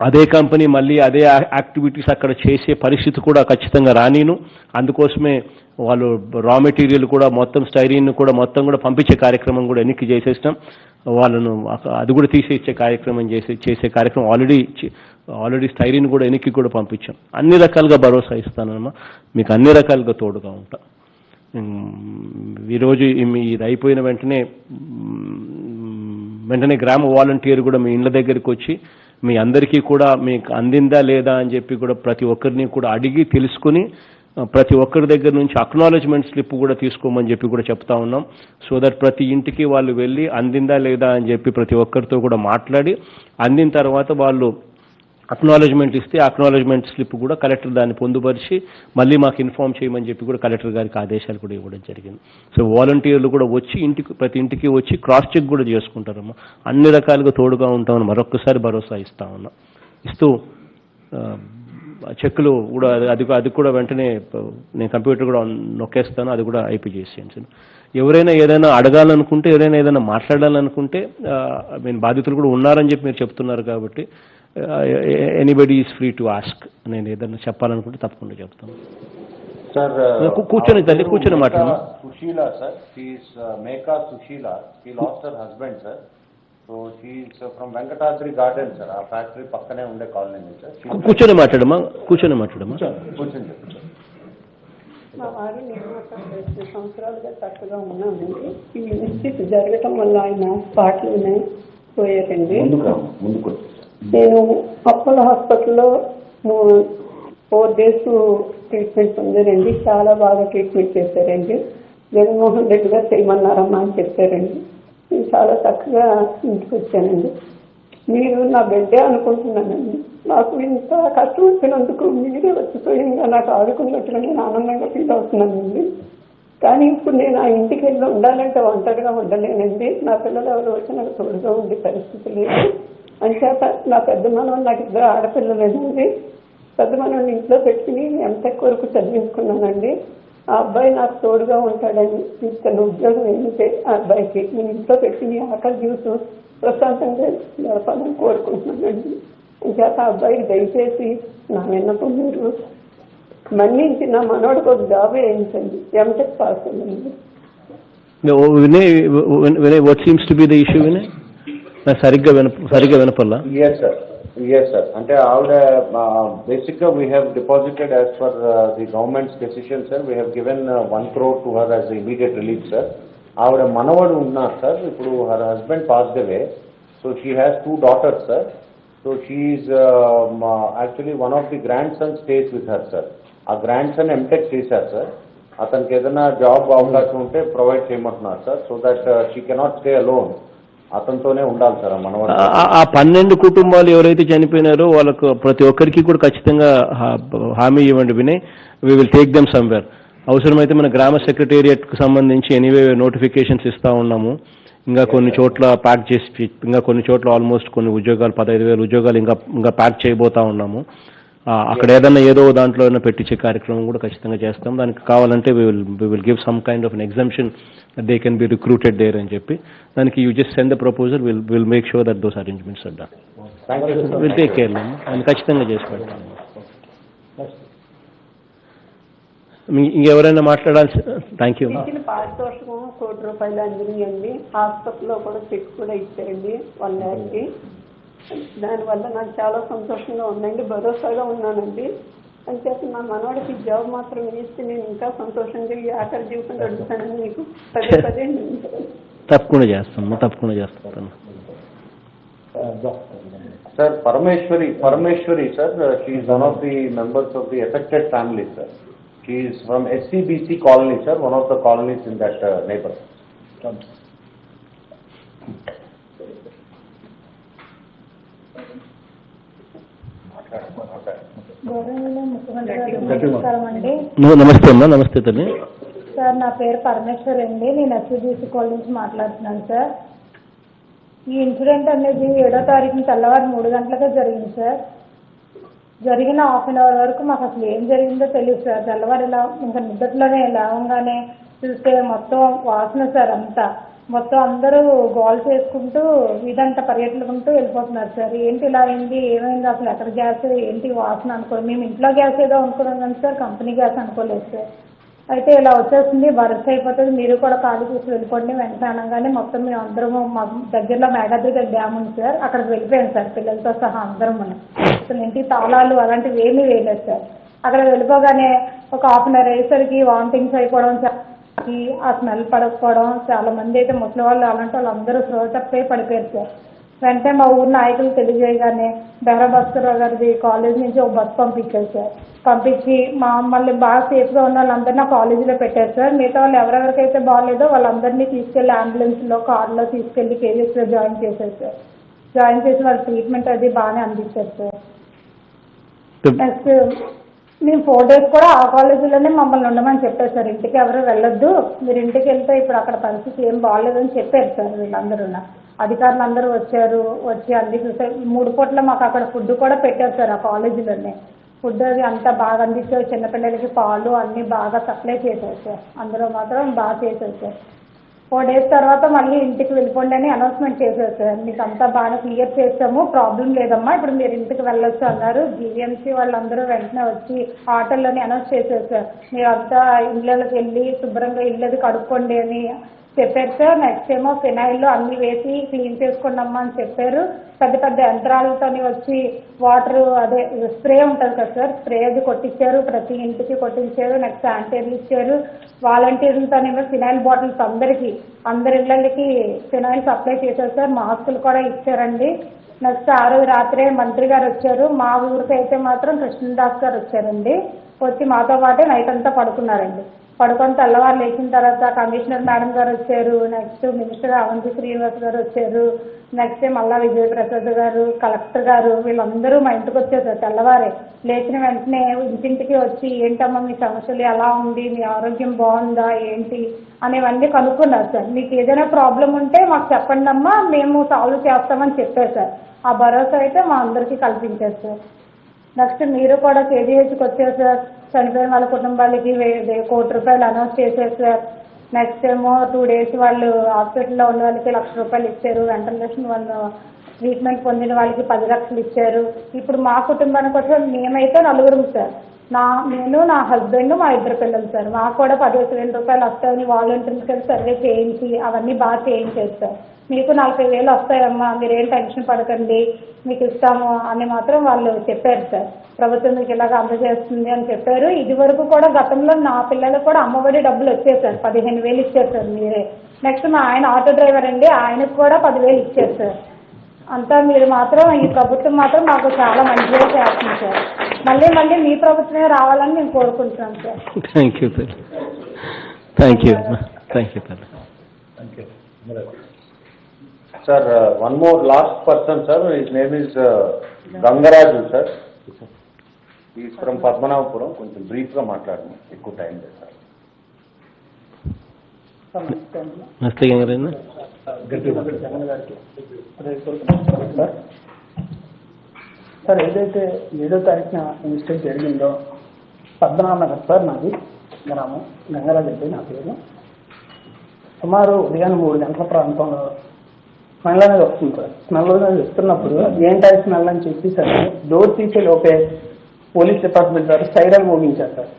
అదే కంపెనీ మళ్ళీ అదే యాక్టివిటీస్ అక్కడ చేసే పరిస్థితి కూడా ఖచ్చితంగా రానీను. అందుకోసమే వాళ్ళు రా మెటీరియల్ కూడా మొత్తం స్టైరీన్ కూడా మొత్తం కూడా పంపించే కార్యక్రమం కూడా ఎన్నిక చేసేస్తాం. వాళ్ళను అది కూడా తీసేచ్చే కార్యక్రమం చేసే కార్యక్రమం ఆల్రెడీ స్టైరీన్ కూడా ఎన్నిక కూడా పంపించాం. అన్ని రకాలుగా భరోసా ఇస్తానమ్మా. మీకు అన్ని రకాలుగా తోడుగా ఉంటా. ఈరోజు ఇది అయిపోయిన వెంటనే గ్రామ వాలంటీర్ కూడా మీ ఇండ్ల దగ్గరికి వచ్చి మీ అందరికీ కూడా మీకు అందిందా లేదా అని చెప్పి కూడా ప్రతి ఒక్కరిని కూడా అడిగి తెలుసుకుని ప్రతి ఒక్కరి దగ్గర నుంచి అక్నాలెడ్జ్మెంట్ స్లిప్ కూడా తీసుకోమని చెప్పి కూడా చెప్తా ఉన్నాం. సో దట్ ప్రతి ఇంటికి వాళ్ళు వెళ్ళి అందిందా లేదా అని చెప్పి ప్రతి ఒక్కరితో కూడా మాట్లాడి అందిన తర్వాత వాళ్ళు అక్నాలెడ్జ్మెంట్ ఇస్తే అక్నాలెడ్జ్మెంట్ స్లిప్ కూడా కలెక్టర్ దాన్ని పొందుపరిచి మళ్ళీ మాకు ఇన్ఫార్మ్ చేయమని చెప్పి కూడా కలెక్టర్ గారికి ఆదేశాలు కూడా ఇవ్వడం జరిగింది. సో వాలంటీర్లు కూడా వచ్చి ప్రతి ఇంటికి వచ్చి క్రాస్ చెక్ కూడా చేసుకుంటారమ్మా. అన్ని రకాలుగా తోడుగా ఉంటామని మరొక్కసారి భరోసా ఇస్తూ చెక్కులు కూడా అది కూడా వెంటనే నేను కంప్యూటర్ కూడా నొక్కేస్తాను. అది కూడా ఐపీ చేసేయండి. ఎవరైనా ఏదైనా అడగాలనుకుంటే, ఎవరైనా ఏదైనా మాట్లాడాలనుకుంటే బాధితులు కూడా ఉన్నారని చెప్పి మీరు చెప్తున్నారు కాబట్టి anybody is free to ask. నేను ఏదైనా చెప్పాలనుకుంటే తప్పకుండా చెప్తాను. సార్ కూర్చొని తల్లి కూర్చొని మాట్లాడమా. Sushila sir, she's Meka Sushila. She lost her husband sir. So she's from Venkatadri garden sir. ఆ ఫ్యాక్టరీ పక్కనే ఉండే కాలనీ సార్. కూర్చొని మాట్లాడమా. కూర్చొని మా వారు నేను 2 సంవత్సరాలుగా చక్కగా ఉన్నానండి. ఈ మిస్టేక్ జరగటం వల్ల ఆయన స్పాట్లోనే పోయారండి. నేను అపోలో హాస్పిటల్లో 4 days ట్రీట్మెంట్ పొందారండి. చాలా బాగా ట్రీట్మెంట్ చేశారండి. జగన్మోహన్ రెడ్డి గారు చేయమన్నారమ్మా అని చెప్పారండి. నేను చాలా చక్కగా ఇంటికి వచ్చానండి. మీరు నా బిడ్డే అనుకుంటున్నానండి. నాకు ఇంత కష్టం వచ్చినందుకు మీరే వచ్చి స్వయంగా నాకు ఆదుకున్నట్టుగా నేను ఆనందంగా ఫీల్ అవుతున్నానండి. కానీ ఇప్పుడు నేను ఆ ఇంటికి వెళ్ళి ఉండాలంటే ఒంటరిగా ఉండలేనండి. నా పిల్లలు ఎవరు వచ్చి నాకు తోడుగా ఉండే పరిస్థితి లేదు. అంచేత నా పెద్ద మనవడు, నాకు 2 ఆడపిల్లలేనండి. పెద్ద మనవడిని ఇంట్లో పెట్టుకుని ఎంటెక్ వరకు చదివించుకున్నానండి. ఆ అబ్బాయి నాకు తోడుగా ఉంటాడని తీసుకెళ్ళి ఉద్యోగం ఏంటంటే ఆ అబ్బాయికి నేను ఇంట్లో పెట్టుకుని ఆకలి జీవితం ప్రశాంతంగా గడపాలని కోరుకుంటున్నానండి. అంచేత ఆ అబ్బాయికి దయచేసి నా విన్నపం మీరు మన్నించి నా మనోడికి ఒక జాబ్ వేయించండి. ఎంటెక్ పాస్ అయ్యింది. Vinay, what seems to be the issue Vinay? సరిగ్గా వినపల్లా? Yes, sir. అంటే ఆవిడ బేసిక్గా we have deposited as per the governments decision, sir. We have given 1 crore to her as immediate relief, sir. ఆవిడ మనవడు ఉన్నారు, సార్. ఇప్పుడు her husband passed away, so she has 2 daughters, sir. So she is actually one of the grand son stays with her, sir. ఆ grand son MTech చేశారు, sir. అతనికి ఏదైనా job అవకాశం ఉంటే ప్రొవైడ్ చేయమంటున్నారు, sir. So that she cannot stay alone. అతనితోనే ఉండాలి, sir. మనవాడు ఆ 12 కుటుంబాలు ఎవరైతే చనిపోయినారో వాళ్ళకు ప్రతి ఒక్కరికి కూడా ఖచ్చితంగా హామీ ఇవ్వండి Vinay. We will take them somewhere. అవసరమైతే మన గ్రామ సెక్రటేరియట్కు సంబంధించి ఎనీవే నోటిఫికేషన్స్ ఇస్తూ ఉన్నాము. ఇంకా కొన్ని చోట్ల ప్యాక్ చేసి, ఇంకా కొన్ని చోట్ల ఆల్మోస్ట్ కొన్ని ఉద్యోగాలు 15,000 ఉద్యోగాలు ఇంకా ప్యాక్ చేయబోతా ఉన్నాము. అక్కడ ఏదన్నా ఏదో దాంట్లో ఏదైనా పెట్టించే కార్యక్రమం కూడా ఖచ్చితంగా చేస్తాం. దానికి కావాలంటే we will give some kind of an exemption they can be recruited there అని చెప్పి, దానికి you just send the proposal. Will make sure that those arrangements are done. Will take care. అని ఖచ్చితంగా చేసి పెడతాం. ఇంకెవరైనా మాట్లాడాల్సి? Thank you. ఇచ్చిన పారితోషికం 1 కోటి రూపాయలు అందినాయండి. హాస్పిటల్లో కూడా చెక్ కూడా ఇచ్చారండి 1 lakh. దానివల్ల నాకు చాలా సంతోషంగా ఉందండి, భరోసాగా ఉన్నానండి. అంచేత నా మనవాడికి జాబ్ మాత్రం ఇస్తే నేను ఇంకా సంతోషంగా ఈ ఆఖరి జీవితం గడుపుతానని మీకు పదే తప్పకుండా చేస్తాను. Sir Parameswari sir, she is one of the members of the affected family, sir. She is from SCBC colony, sir, one of the colonies in that neighbour. నమస్తే అమ్మా. నమస్తే తల్లి. సార్, నా పేరు పరమేశ్వర్ అండి. నేను SCBC కాలనీ నుంచి మాట్లాడుతున్నాను, సార్. ఈ ఇన్సిడెంట్ అనేది 7వ తారీఖున తెల్లవారు 3 గంటలకే జరిగింది, సార్. జరిగిన 1/2 hour వరకు మాకు అసలు ఏం జరిగిందో తెలియదు, సార్. తెల్లవారు ఇలా ఇంకా నిద్దట్లోనే లేవగానే చూస్తే మొత్తం వాసన, సార్. అంతా మొత్తం అందరూ గోల్ చేసుకుంటూ ఇదంతా పర్యటనకుంటూ వెళ్ళిపోతున్నారు, సార్. ఏంటి ఇలా అయింది, ఏమైంది, అసలు ఎక్కడ గ్యాస్, ఏంటి వాసన అనుకోండి. మేము ఇంట్లో గ్యాస్ ఏదో అనుకున్నాం కానీ సార్, కంపెనీ గ్యాస్ అనుకోలేదు, సార్. అయితే ఇలా వచ్చేస్తుంది, బరస్ట్ అయిపోతుంది, మీరు కూడా ఖాళీ చేసి వెళ్ళిపోండి వెంటనే అనగానే మొత్తం మేము అందరము మా దగ్గరలో మేఘాద్రి డ్యామ్ ఉంది, సార్. అక్కడికి వెళ్ళిపోయాం, సార్, పిల్లలతో సహా అందరం. అసలు ఇంటికి తాళాలు అలాంటివి ఏమీ వేయలేదు, సార్. అక్కడ వెళ్ళిపోగానే ఒక 1/2 hour అయ్యేసరికి వామిటింగ్స్ అయిపోవడం, ఆ స్మెల్ పడకపోవడం, చాలా మంది అయితే ముసలి వాళ్ళు అలాంటి వాళ్ళు అందరూ శ్రోతప్పై పడిపోయారు, సార్. వెంటనే మా ఊరు నాయకులు తెలియజేయగానే బెహరా భాస్కర్రావు గారిది కాలేజ్ నుంచి ఒక బస్సు పంపించారు, సార్. పంపించి మమ్మల్ని బాగా సేఫ్గా ఉన్న వాళ్ళందరినీ ఆ కాలేజీలో పెట్టారు, సార్. మిగతా వాళ్ళు ఎవరెవరికైతే బాగాలేదో వాళ్ళందరినీ తీసుకెళ్లి అంబులెన్స్లో, కార్లో తీసుకెళ్లి కేజీఎస్లో జాయిన్ చేశారు, సార్. జాయిన్ చేసి వాళ్ళ ట్రీట్మెంట్ అది బాగానే అందించారు, సార్. నెక్స్ట్ మేము 4 days కూడా ఆ కాలేజీలోనే మమ్మల్ని ఉండమని చెప్పారు, సార్. ఇంటికి ఎవరు వెళ్ళొద్దు, మీరు ఇంటికి వెళ్తే ఇప్పుడు అక్కడ పరిస్థితి ఏం బాగాలేదని చెప్పారు, సార్. వీళ్ళందరూ అధికారులు అందరూ వచ్చి అన్ని చూసారు. 3 పూట్ల మాకు అక్కడ ఫుడ్ కూడా పెట్టారు, సార్. ఆ కాలేజీలోనే ఫుడ్ అది అంతా బాగా అందించారు. చిన్నపిల్లలకి పాలు అన్నీ బాగా సప్లై చేశారు, సార్. అందులో మాత్రం బాగా చేశారు, సార్. 4 days తర్వాత మళ్ళీ ఇంటికి వెళ్ళిపోండి అని అనౌన్స్మెంట్ చేశారు, సార్. మీకు అంతా బాగా క్లియర్ చేస్తాము, ప్రాబ్లం లేదమ్మా, ఇప్పుడు మీరు ఇంటికి వెళ్ళొచ్చు అన్నారు. GVMC వాళ్ళందరూ వెంటనే వచ్చి ఆటోలోని అనౌన్స్ చేశారు, సార్. మీరు అంతా ఇళ్ళకి వెళ్ళి శుభ్రంగా ఇళ్ళది కడుక్కోండి అని చెప్పారు, సార్. నెక్స్ట్ ఏమో ఫినాయిల్లో అన్ని వేసి క్లీన్ చేసుకోండి అమ్మా అని చెప్పారు. పెద్ద పెద్ద యంత్రాలతో వచ్చి వాటర్ అదే స్ప్రే ఉంటుంది కదా, సార్. స్ప్రే అది కొట్టించారు, ప్రతి ఇంటికి కొట్టించారు. నెక్స్ట్ శానిటైజర్లు ఇచ్చారు. వాలంటీర్లతోనేమో ఫినాయిల్ బాటిల్స్ అందరి ఇళ్ళకి ఫినాయిల్ సప్లై చేశారు, సార్. మాస్కులు కూడా ఇచ్చారండి. నెక్స్ట్ ఆ రోజు రాత్రే మంత్రి గారు వచ్చారు. మా ఊరికి అయితే మాత్రం కృష్ణదాస్ గారు వచ్చారండి. వచ్చి మాతో పాటే నైట్ అంతా పడుకున్నారండి. పడుకొని తెల్లవారు లేచిన తర్వాత కమిషనర్ మేడం గారు వచ్చారు, నెక్స్ట్ మినిస్టర్ అవంతి శ్రీనివాస్ గారు వచ్చారు, నెక్స్ట్ మల్లా విజయప్రసాద్ గారు, కలెక్టర్ గారు, వీళ్ళందరూ మా ఇంటికి వచ్చేసారు. తెల్లవారే లేచిన వెంటనే ఇంటింటికి వచ్చి ఏంటమ్మా మీ సమస్యలు ఎలా ఉంది, మీ ఆరోగ్యం బాగుందా ఏంటి అనేవన్నీ కనుక్కున్నారు సార్. మీకు ఏదైనా ప్రాబ్లం ఉంటే మాకు చెప్పండి అమ్మా, మేము సాల్వ్ చేస్తామని చెప్పారు సార్. ఆ భరోసా అయితే మా అందరికీ కల్పించారు సార్. నెక్స్ట్ మీరు కూడా కేజీహెచ్కి వచ్చారు సార్. చనిపోయిన వాళ్ళ కుటుంబాలకి 1 కోటి రూపాయలు అనౌన్స్ చేశారు సార్. నెక్స్ట్ ఏమో 2 days వాళ్ళు హాస్పిటల్లో ఉన్న వాళ్ళకి 1,00,000 రూపాయలు ఇచ్చారు. వెంటిలేషన్ వాళ్ళు ట్రీట్మెంట్ పొందిన వాళ్ళకి 10 లక్షలు ఇచ్చారు. ఇప్పుడు మా కుటుంబానికి వచ్చి మేమైతే 4 సార్. నేను నా హస్బెండ్ మా 2 పిల్లలు సార్. మాకు కూడా 15,000 రూపాయలు వస్తాయని వాలంటీర్స్కి సర్వే చేయించి అవన్నీ బాగా చేయించారు సార్. మీకు 40,000 వస్తాయమ్మా, మీరేం టెన్షన్ పడకండి, మీకు ఇస్తాము అని మాత్రం వాళ్ళు చెప్పారు సార్. ప్రభుత్వం మీకు ఇలాగ అందజేస్తుంది అని చెప్పారు. ఇది వరకు కూడా గతంలో నా పిల్లలకు కూడా అమ్మఒడి డబ్బులు వచ్చాయి సార్. 15,000 ఇచ్చారు సార్ మీరే. నెక్స్ట్ మా ఆయన ఆటో డ్రైవర్ అండి, ఆయనకు కూడా 10,000 ఇచ్చారు సార్. అంతా మీరు మాత్రం ఈ ప్రభుత్వం మాత్రం మాకు చాలా మంచిగా చేస్తుంది సార్. మళ్ళీ మళ్ళీ మీ ప్రభుత్వమే రావాలని మేము కోరుకుంటున్నాం sir. Thank you sir. Thank you. Thank you sir. Sir, one more last person, sir. His name is Gangaraju, sir. He is from Padmanabhapuram. కొంచెం brief గా మాట్లాడండి, ఎక్కువ టైం లేదు సార్. నమస్తే గంగారాజు. సార్ ఏదైతే 7వ తారీఖున ఇన్సిడెంట్ జరిగిందో పద్మనాభనగర్ సార్, నాది గ్రామం, గంగరాజు అంటే నా పేరు. సుమారు ఉదయాన్నే 3 గంటల ప్రాంతంలో స్మెల్ అనేది వస్తుంది సార్. స్మెల్ అనేది వస్తున్నప్పుడు ఏంటి స్మెల్ అని చెప్పి సార్ డోర్ తీసే లోపే పోలీస్ డిపార్ట్మెంట్ వారు సైరన్ మోగించారు సార్.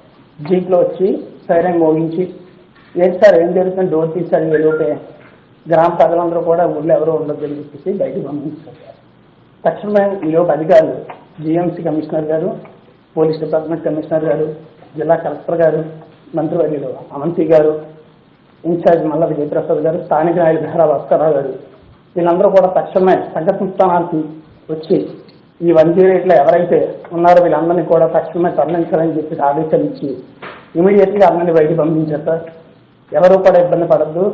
జీప్లో వచ్చి సైరన్ మోగించి ఏంటి సార్ ఏం జరుగుతుంది, డోర్ తీసారు ఏ లోపే గ్రామ ప్రజలందరూ కూడా ఊళ్ళో ఎవరో ఉండొద్దని చెప్పేసి బయటకు పంపించారు సార్. తక్షణమే ఈలోపు అధికారులు జిఎంసీ కమిషనర్ గారు, పోలీస్ డిపార్ట్మెంట్ కమిషనర్ గారు, జిల్లా కలెక్టర్ గారు, మంత్రివర్యులు అవంతి గారు, ఇన్ఛార్జ్ మల్లా విజయప్రసాద్ గారు, స్థానిక నాయకులు ధారా భాస్కరరావు గారు, వీళ్ళందరూ కూడా తక్షణమే సంఘటన స్థానానికి వచ్చి ఈ 108లో ఎవరైతే ఉన్నారో వీళ్ళందరినీ కూడా తక్షణమే తరలించాలని చెప్పి ఆదేశాలు ఇచ్చి ఇమీడియట్గా అందరినీ బయటికి పంపించారు సార్. ఎవరు కూడా ఇబ్బంది పడద్దు,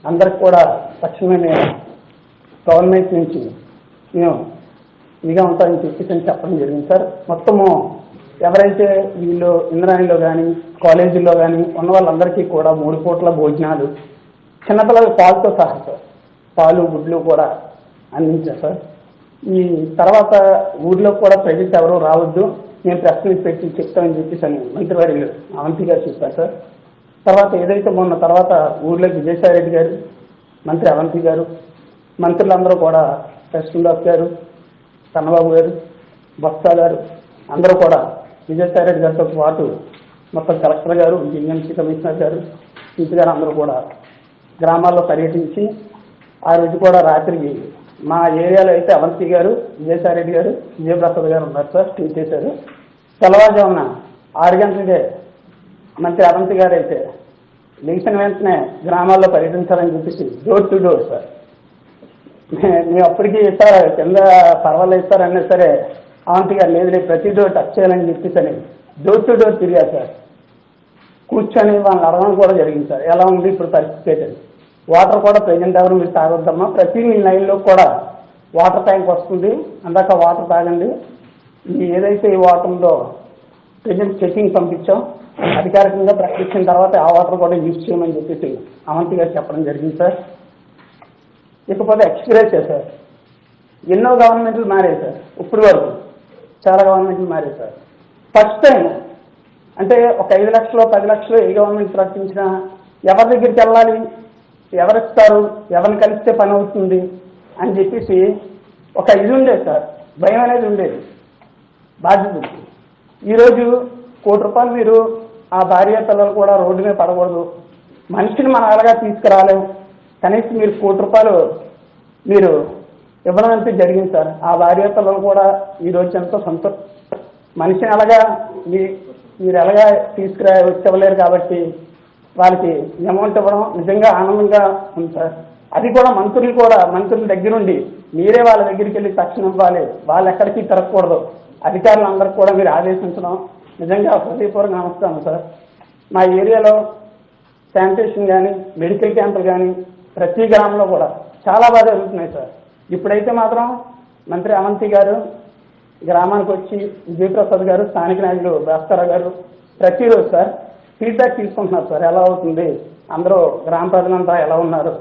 అందరికి కూడా తక్షణమే మేము గవర్నమెంట్ నుంచి మేము ఇదిగా ఉంటామని చెప్పేసి చెప్పడం జరిగింది సార్. మొత్తము ఎవరైతే వీళ్ళు ఇంద్రాణిలో కానీ కాలేజీల్లో కానీ ఉన్న వాళ్ళందరికీ కూడా 3 పూట్ల భోజనాలు, చిన్నపిల్లల పాలతో సహా సార్ పాలు గుడ్లు కూడా అందించారు సార్. ఈ తర్వాత ఊర్లో కూడా ప్రజలు ఎవరూ రావద్దు, మేము ప్రెస్ మీట్ పెట్టి చెప్తామని చెప్పేసి అని మంత్రివర్యులు అవంతి గారు చెప్పారు సార్. తర్వాత ఏదైతే మొన్న తర్వాత ఊర్లోకి విజయసాయి రెడ్డి గారు, మంత్రి అవంతి గారు, మంత్రులందరూ కూడా కృష్ణదాస్ గారు, కన్నబాబు గారు, బొత్స గారు అందరూ కూడా విజయసాయి రెడ్డి గారితో పాటు మొత్తం కలెక్టర్ గారు, జిఎంసీ కమిషనర్ గారు, సీపీ గారు అందరూ కూడా గ్రామాల్లో పర్యటించి ఆ రోజు కూడా రాత్రికి మా ఏరియాలో అయితే అవంతి గారు, విజయసాయి రెడ్డి గారు, విజయప్రసాద్ గారు ఉన్నారు సార్, స్టే చేశారు. తెల్లవారుజామున 6 గంటలకే మంత్రి అవంతి గారు అయితే లేచిన వెంటనే గ్రామాల్లో పర్యటించాలని చెప్పేసి డోర్ టు డోర్ సార్. మేము అప్పటికి సార్ కింద పర్వాలేదు సార్ అన్నా సరే అవంతి గారు లేదు ప్రతి డోర్ టచ్ చేయాలని చెప్పేసి అని డోర్ టు డోర్ తిరిగారు సార్. కూర్చొని వాళ్ళని అడగడం కూడా జరిగింది సార్, ఎలా ఉంది ఇప్పుడు పరిస్థితి ఏంటని. వాటర్ కూడా ప్రజెంట్ ఎవరు మీరు తాగొద్దమ్మా, ప్రతి మీ లైన్లో కూడా వాటర్ ట్యాంక్ వస్తుంది, అందాక వాటర్ తాగండి. ఈ ఏదైతే ఈ వాటర్ ఉందో ప్రజెంట్ చెకింగ్ పంపించాం, అధికారికంగా ప్రకటించిన తర్వాత ఆ వాటర్ కూడా యూజ్ చేయమని చెప్పేసి అవంతి గారు చెప్పడం జరిగింది సార్. ఇకపోతే ఎక్స్ప్రెస్ సార్, ఎన్నో గవర్నమెంట్లు మారాయి సార్, ఇప్పుడు వరకు చాలా గవర్నమెంట్లు మారాయి సార్. ఫస్ట్ టైం అంటే ఒక 5 లక్షలు 10 లక్షలు ఏ గవర్నమెంట్ ప్రకటించినా ఎవరి దగ్గరికి వెళ్ళాలి, ఎవరిస్తారు, ఎవరిని కలిస్తే పని అవుతుంది అని చెప్పేసి ఒక ఇది ఉండేది సార్, భయం అనేది ఉండేది బాధ్యత. ఈరోజు 1 కోటి రూపాయలు మీరు ఆ భార్య పిల్లలు కూడా రోడ్డు మీద పడకూడదు, మనిషిని మనం అలాగా తీసుకురాలేము, కనీసం మీరు 1 కోటి రూపాయలు మీరు ఇవ్వడం అంతే జరిగింది సార్. ఆ భార్య పిల్లలు కూడా ఈరోజు ఎంతో మనిషిని అలాగా మీరు ఎలాగా వచ్చేవ్వలేరు కాబట్టి వాళ్ళకి అమౌంట్ ఇవ్వడం నిజంగా ఆనందంగా ఉంది సార్. అది కూడా మంత్రుల దగ్గరుండి మీరే వాళ్ళ దగ్గరికి వెళ్ళి తక్షణం ఇవ్వాలి, వాళ్ళు ఎక్కడికి తిరగకూడదు, అధికారులందరికీ కూడా మీరు ఆదేశించడం నిజంగా హృదయపూర్వక నమస్కారం సార్. మా ఏరియాలో శానిటేషన్ కానీ మెడికల్ క్యాంపులు కానీ ప్రతి గ్రామంలో కూడా చాలా బాగా జరుగుతున్నాయి సార్. ఇప్పుడైతే మాత్రం మంత్రి అవంతి గారు గ్రామానికి వచ్చి విజయప్రసాద్ గారు, స్థానిక నాయకులు భాస్కర్ గారు ప్రతిరోజు సార్ ఫీడ్బ్యాక్ తీసుకుంటున్నారు సార్. ఎలా అవుతుంది, అందరూ గ్రామ ప్రజలంతా ఎలా ఉన్నారు,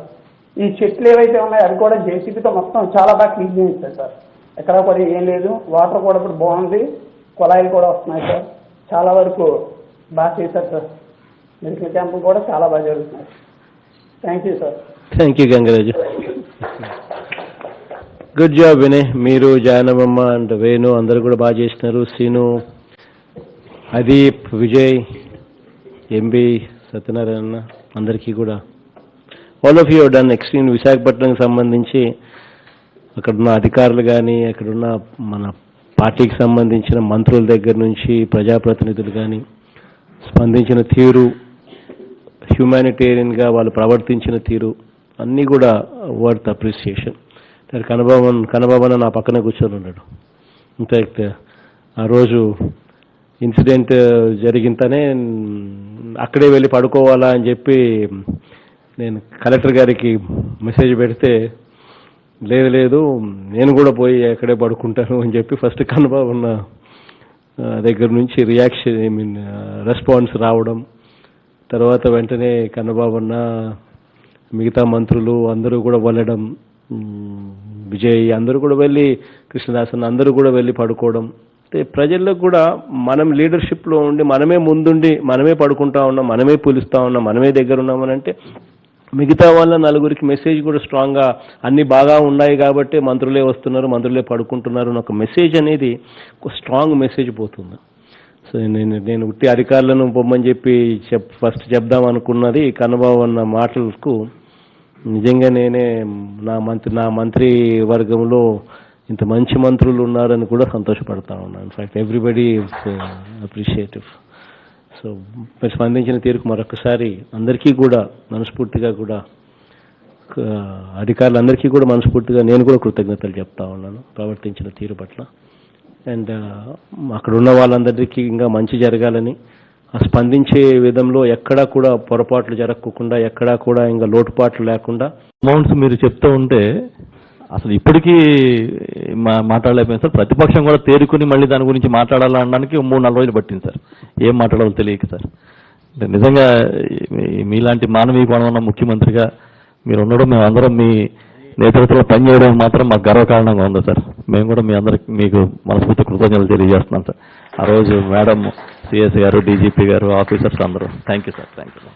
ఈ చెట్లు ఏవైతే ఉన్నాయో అవి కూడా జేసీబీతో మొత్తం చాలా బాగా క్లీన్ చేయించారు సార్. ఎక్కడ కూడా ఏం లేదు, వాటర్ కూడా ఇప్పుడు బాగుంది, కుళాయిలు కూడా వస్తున్నాయి సార్. చాలా వరకు బాగా చేశారు సార్. మెడికల్ క్యాంపులు కూడా చాలా బాగా జరుగుతున్నాయి. Thank you sir. Thank you Gangaraju. Good job Vinay. మీరు, జానమమ్మ అండ్ వేణు అందరూ కూడా బాగా చేసినారు. సీను, అదీప్, విజయ్, ఎంబి, సత్యనారాయణ అందరికీ కూడా all of you done extreme. విశాఖపట్నంకి సంబంధించి అక్కడున్న అధికారులు కానీ, అక్కడున్న మన పార్టీకి సంబంధించిన మంత్రుల దగ్గర నుంచి ప్రజాప్రతినిధులు కానీ స్పందించిన తీరు, హ్యూమానిటేరియన్గా వాళ్ళు ప్రవర్తించిన తీరు అన్నీ కూడా వర్త్ అప్రిసియేషన్. కనబాబన్న నా పక్కనే కూర్చొని ఉన్నాడు. ఇన్ఫ్యాక్ట్ ఆ రోజు ఇన్సిడెంట్ జరిగిందనే అక్కడే వెళ్ళి పడుకోవాలా అని చెప్పి నేను కలెక్టర్ గారికి మెసేజ్ పెడితే, లేదు నేను కూడా పోయి ఎక్కడే పడుకుంటాను అని చెప్పి ఫస్ట్ కనబాబన్న దగ్గర నుంచి రియాక్షన్ రెస్పాన్స్ రావడం, తర్వాత వెంటనే కన్నబాబన్న మిగతా మంత్రులు అందరూ కూడా వెళ్ళడం, విజయ్ అందరూ కూడా వెళ్ళి, కృష్ణదాసన్ అందరూ కూడా వెళ్ళి పడుకోవడం. అంటే ప్రజల్లో కూడా మనం లీడర్షిప్లో ఉండి మనమే ముందుండి మనమే పడుకుంటా ఉన్నాం, మనమే పిలుస్తూ ఉన్నాం, మనమే దగ్గర ఉన్నామని అంటే మిగతా వాళ్ళ నలుగురికి మెసేజ్ కూడా స్ట్రాంగ్గా అన్నీ బాగా ఉన్నాయి కాబట్టి మంత్రులే వస్తున్నారు, మంత్రులే పడుకుంటున్నారు అని ఒక మెసేజ్ అనేది ఒక స్ట్రాంగ్ మెసేజ్ పోతుంది. సో నేను ఉట్టి అధికారులను పొమ్మని చెప్పి ఫస్ట్ చెప్దాం అనుకున్నది కన్నబాబు అన్న మాటలకు నిజంగా నేనే నా మంత్రి వర్గంలో ఇంత మంచి మంత్రులు ఉన్నారని కూడా సంతోషపడతా ఉన్నాను. In fact everybody is appreciative. So మీరు స్పందించిన తీరుకు మరొకసారి అందరికీ కూడా మనస్ఫూర్తిగా కూడా అధికారులందరికీ కూడా మనస్ఫూర్తిగా నేను కూడా కృతజ్ఞతలు చెప్తా ఉన్నాను ప్రవర్తించిన తీరు పట్ల. అండ్ అక్కడ ఉన్న వాళ్ళందరికీ ఇంకా మంచి జరగాలని, ఆ స్పందించే విధంలో ఎక్కడా కూడా పొరపాట్లు జరగకుండా, ఎక్కడా కూడా ఇంకా లోటుపాట్లు లేకుండా. అమౌంట్స్ మీరు చెప్తూ ఉంటే అసలు ఇప్పటికీ మాట్లాడలేకపోయింది సార్. ప్రతిపక్షం కూడా తేరుకుని మళ్ళీ దాని గురించి మాట్లాడాలనడానికి 3-4 రోజులు పట్టింది సార్. ఏం మాట్లాడాలో తెలియక సార్. నిజంగా మీలాంటి మానవీయ గుణం ఉన్న ముఖ్యమంత్రిగా మీరు ఉండడం, మేమందరం మీ నేతృత్వంలో పనిచేయడం మాత్రం మాకు గర్వకారణంగా ఉంది సార్. మేము కూడా మీకు మనస్ఫూర్తి కృతజ్ఞతలు తెలియజేస్తున్నాం సార్. ఆ రోజు మేడం, సిఎస్ గారు, డీజీపీ గారు, ఆఫీసర్స్ అందరూ thank you sir. Thank you.